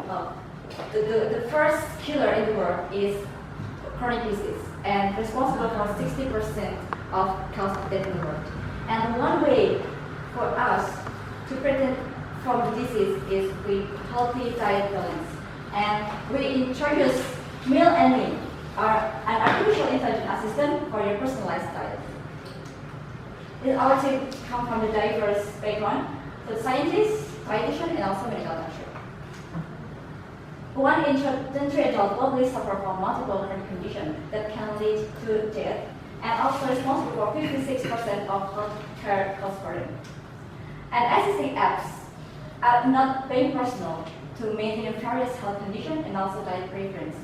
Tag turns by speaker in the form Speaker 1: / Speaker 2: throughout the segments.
Speaker 1: uh, the first killer in the world is chronic disease and responsible for 60% of cause of death in the world. And one way for us to prevent from the disease is with healthy diet balance. And we introduce Meal and Me, an artificial intelligence assistant for your personalized diet. Our team come from the diverse background, so scientists, dietitian, and also medical doctor. 1 in 3 adults globally suffer from multiple chronic conditions that can lead to death, and also responsible for 56% of healthcare cost burden. And existing apps are not very personal to maintain various health conditions and also diet preference.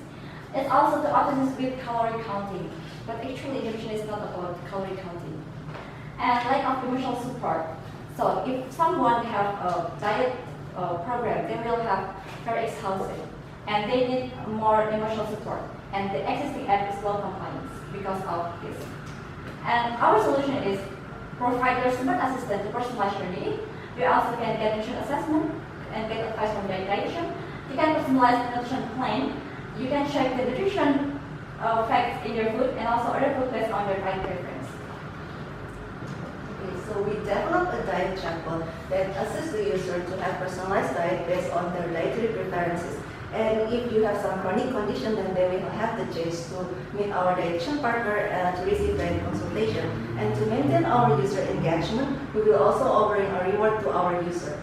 Speaker 1: It's also the opposite with calorie counting, but actually nutrition is not about calorie counting. And lack of emotional support. So if someone have a diet program, they will have very exhausted, and they need more emotional support. And the existing app is low compliance because of this. And our solution is provide your smart assistant to personalize your need. We also can get nutrition assessment and get advice from the dietitian. You can personalize the nutrition plan. You can check the nutrition facts in your food and also other food based on your diet preference.
Speaker 2: Okay, so we developed a diet chatbot that assists the user to have personalized diet based on their dietary preferences. And if you have some chronic condition, then they will have the chance to meet our dietitian partner to receive diet consultation. And to maintain our user engagement, we will also offering a reward to our user.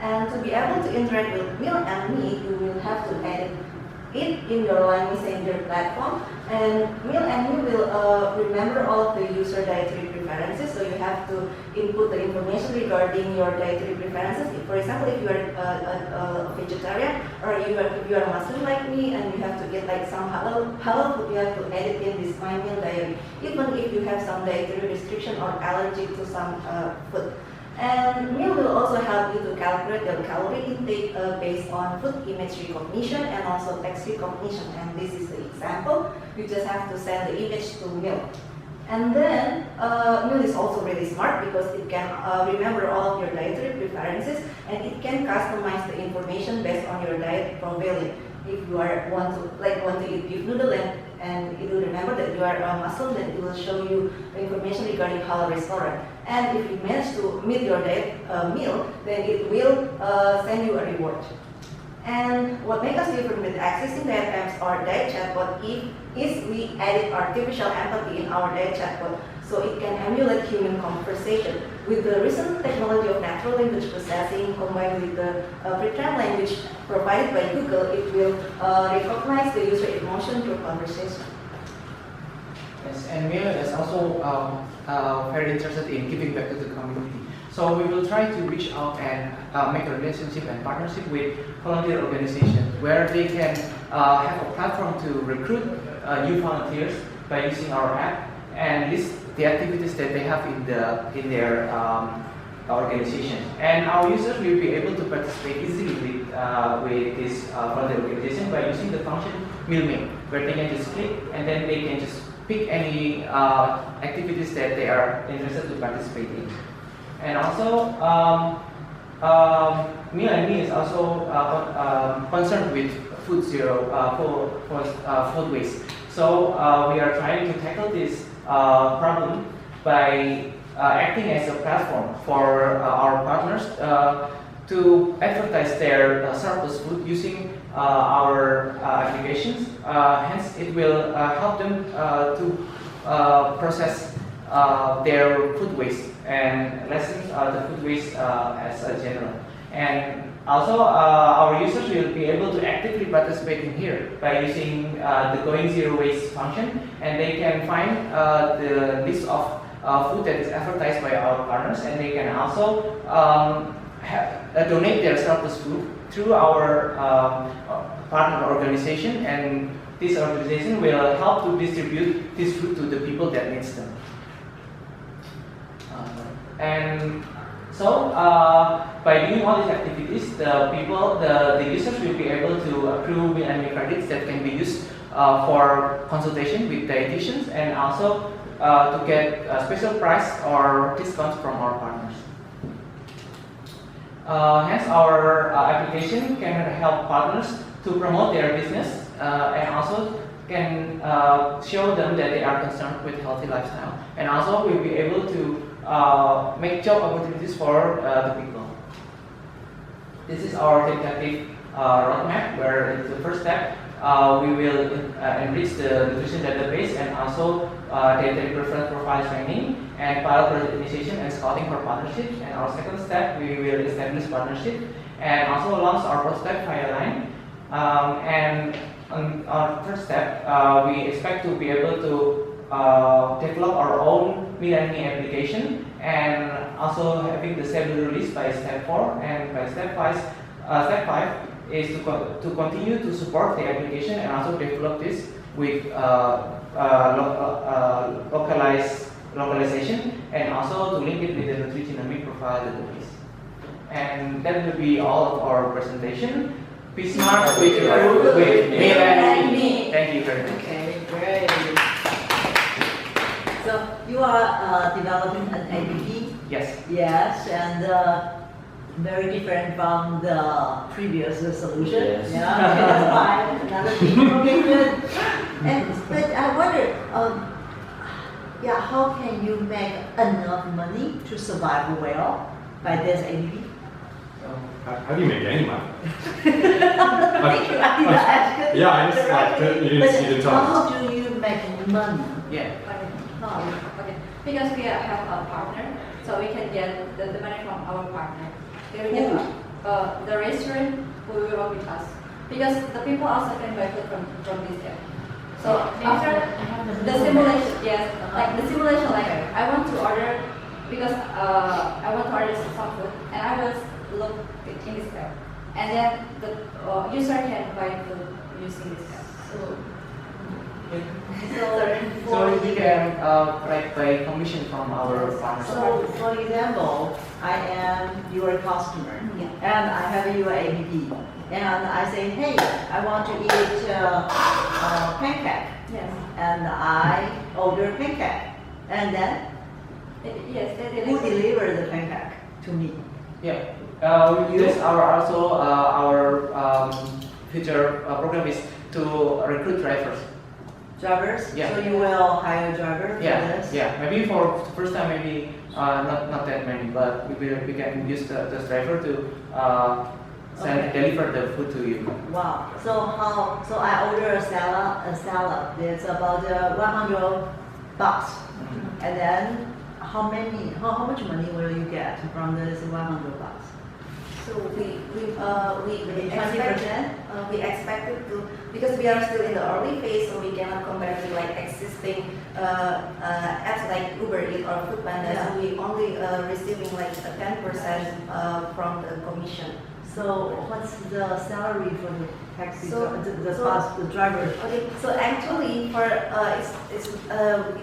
Speaker 2: And to be able to interact with Meal and Me, you will have to edit it in your Line Messenger platform. And Meal and Me will remember all of the user dietary preferences. So you have to input the information regarding your dietary preferences. If, for example, if you are a vegetarian or if you are a Muslim like me and you have to get like some halal food, you have to edit in this My Meal diary. Even if you have some dietary restriction or allergic to some food. And Meal will also help you to calculate your calorie intake based on food image recognition and also text recognition. And this is the example. You just have to send the image to Meal. And then Meal is also really smart because it can remember all of your dietary preferences and it can customize the information based on your diet profile. If you want to eat beef noodle and it will remember that you are a Muslim, then it will show you the information regarding halal restaurant. And if you manage to meet your diet meal, then it will send you a reward. And what makes us different with existing diet apps or diet chatbot is we added artificial empathy in our diet chatbot, so it can emulate human conversation. With the recent technology of natural language processing combined with the pre-trained language provided by Google, it will recognize the user emotion through conversation.
Speaker 3: Yes, and Meal is also very interested in giving back to the community. So we will try to reach out and make a relationship and partnership with volunteer organizations where they can have a platform to recruit new volunteers by using our app and list the activities that they have in their organization. And our users will be able to participate easily with this volunteer organization by using the function Meal, where they can just click and then they can just pick any activities that they are interested to participate in. And also, Meal and Me is also concerned with food waste. So we are trying to tackle this problem by acting as a platform for our partners to advertise their surplus food using our applications. Hence, it will help them to process their food waste and lessen the food waste as a general. And also, our users will be able to actively participate in here by using the Going Zero Waste function, and they can find the list of food that is advertised by our partners, and they can also donate their surplus food through our partner organization, and this organization will help to distribute this food to the people that needs them. And so, by doing all these activities, the users will be able to accrue Meal and Me credits that can be used for consultation with dietitians and also to get a special price or discounts from our partners. Hence, our application can help partners to promote their business and also can show them that they are concerned with healthy lifestyle. And also, we'll be able to make job opportunities for the people. This is our tentative roadmap, where in the first step, we will enrich the nutrition database and also data preference profile training and pilot project initiation and scouting for partnerships. And our second step, we will establish partnership and also launch our prospect via line. And on our third step, we expect to be able to develop our own millennium application and also having the stable release by step 4, and by step 5 is to continue to support the application and also develop this with localization and also to link it with the nutrigenomic profile database. And that will be all of our presentation. Be smart with your food with me and me. Thank you very much.
Speaker 4: Okay, great. So you are developing an app?
Speaker 3: Yes.
Speaker 4: Yes, and very different from the previous solution.
Speaker 3: Yes.
Speaker 4: Yeah, okay, that's fine. Another thing. Okay, good. But I wonder, yeah, how can you make enough money to survive well by this app?
Speaker 5: How do you make any money?
Speaker 4: Thank you.
Speaker 5: Yeah, I just like you didn't tell
Speaker 4: How
Speaker 5: us.
Speaker 4: do you make money?
Speaker 3: Yeah.
Speaker 1: Okay. Because we have a partner, so we can get the money from our partner. They will get the restaurant who will work with us. Because the people also can buy food from this app. So after the simulation, yes, like the simulation, like I want to order, because I want to order some food, and I will look in this app, and then the user can buy food using this app.
Speaker 3: So we can buy commission from our partners.
Speaker 4: So, for example, I am your customer,
Speaker 1: Yeah.
Speaker 4: and I have your app, and I say, hey, I want to eat pancake,
Speaker 1: Yes.
Speaker 4: and I order pancake, and then
Speaker 1: Yes, they
Speaker 4: who deliver the pancake to me?
Speaker 3: Yeah. We use our future program is to recruit drivers.
Speaker 4: Drivers?
Speaker 3: Yeah.
Speaker 4: So you will hire a driver for
Speaker 3: Yeah,
Speaker 4: this?
Speaker 3: yeah. Maybe for the first time, maybe not that many, but we can use the driver to deliver the food to you.
Speaker 4: Wow. So I order a salad. It's about $100, and then how much money will you get from this $100?
Speaker 2: So we
Speaker 4: Maybe
Speaker 2: expect
Speaker 4: 20%?
Speaker 2: we expected to, because we are still in the early phase, so we cannot compare to like existing apps like Uber Eats or Foodpanda.
Speaker 4: Yeah.
Speaker 2: So we only receiving like a 10% from the commission.
Speaker 4: So what's the salary for the taxi,
Speaker 2: So-
Speaker 4: the driver?
Speaker 2: Okay, so actually for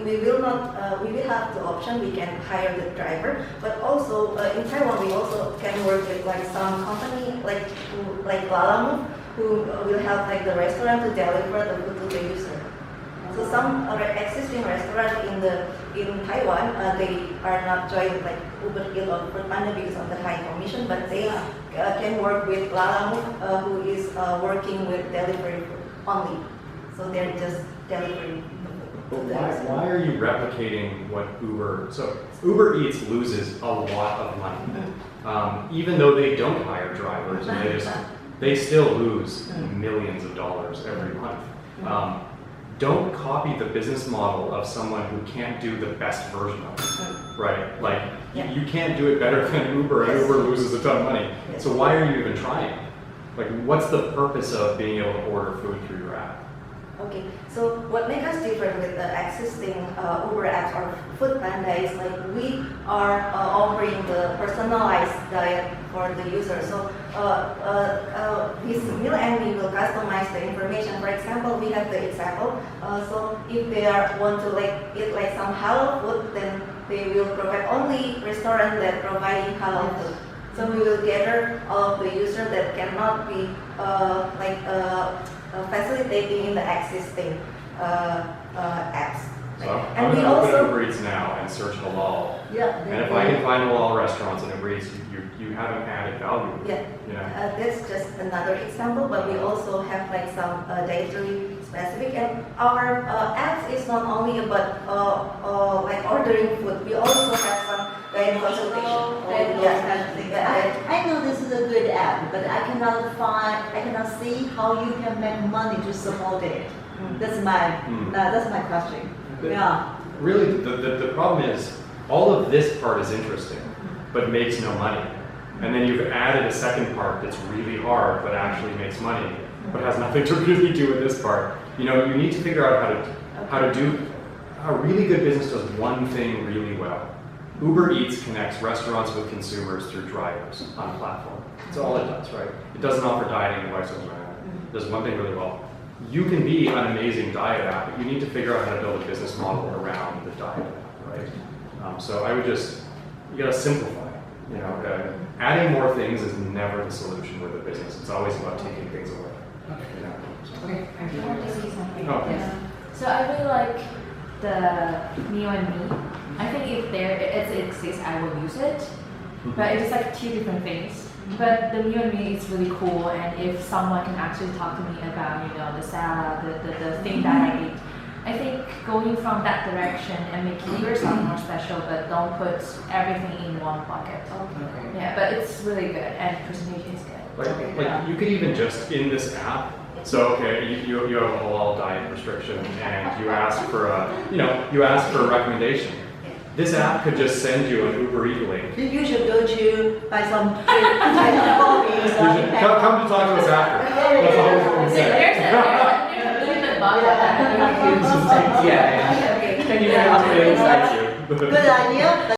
Speaker 2: we will have the option, we can hire the driver, but also in Taiwan we also can work with like some company like Lalamove, who will help like the restaurant to deliver the food to the user. So some other existing restaurant in Taiwan, they are not joined like Uber Eats or Foodpanda because of the high commission, but they can work with Lalamove, who is working with delivery food only. So they're just delivering the
Speaker 5: But
Speaker 2: food to the
Speaker 5: why,
Speaker 2: user.
Speaker 5: why are you replicating what Uber? So Uber Eats loses a lot of money, even though they don't hire drivers, and they still lose millions of dollars every month. Don't copy the business model of someone who can't do the best version of it, right? Like
Speaker 2: Yeah.
Speaker 5: you can't do it better than Uber, and
Speaker 2: Yes.
Speaker 5: Uber loses a ton of money.
Speaker 2: Yes.
Speaker 5: So why are you even trying? Like, what's the purpose of being able to order food through your app?
Speaker 2: Okay, so what makes us different with the existing Uber apps or Foodpanda is like we are offering the personalized diet for the user. So this meal and we will customize the information. For example, we have the example. So if they want to like eat like some halal food, then they will provide only restaurant that providing halal food. So we will gather all of the users that cannot be facilitating in the existing apps.
Speaker 5: So
Speaker 2: And
Speaker 5: I'm
Speaker 2: we
Speaker 5: going to open
Speaker 2: also-
Speaker 5: Uber Eats now and search halal.
Speaker 4: Yeah.
Speaker 5: And if I can find halal restaurants in Uber Eats, you haven't added value.
Speaker 2: Yeah.
Speaker 5: You know?
Speaker 2: That's just another example, but we also have like some dietary specific. And our apps is not only about like ordering food. We also have some diet consultation.
Speaker 4: I know this is a good app, but I cannot see how you can make money to support it. That's my question.
Speaker 5: The-
Speaker 4: Yeah.
Speaker 5: Really, the problem is all of this part is interesting, but makes no money. And then you've added a second part that's really hard, but actually makes money, but has nothing to really do with this part. You know, you need to figure out how to do. A really good business does one thing really well. Uber Eats connects restaurants with consumers through drivers on a platform. That's all it does, right? It doesn't offer dieting advice or anything. It does one thing really well. You can be an amazing diet app, but you need to figure out how to build a business model around the diet app, right? So I would you gotta simplify. You know, adding more things is never the solution with a business. It's always about taking things away. You know?
Speaker 3: Okay, thank you.
Speaker 1: I want to say something.
Speaker 5: Oh.
Speaker 1: Yeah. So I really like the Mio and Me. I think if it exists, I will use it. But it's like two different things. But the Mio and Me is really cool, and if someone can actually talk to me about, you know, the salad, the thing that I eat, I think going from that direction and making yourself more special, but don't put everything in one bucket.
Speaker 3: Okay.
Speaker 1: Yeah, but it's really good, and presentation is good.
Speaker 5: Like you could even just in this app. So okay, you have a halal diet restriction, and you ask for a recommendation. This app could just send you an Uber Eats link.
Speaker 4: You should go to buy some coffee.
Speaker 5: You should come to talk to us after. That's all we're
Speaker 1: There's
Speaker 5: saying.
Speaker 1: a little bug that.
Speaker 3: Yeah, yeah. Thank you very much for your insights.
Speaker 4: Good idea.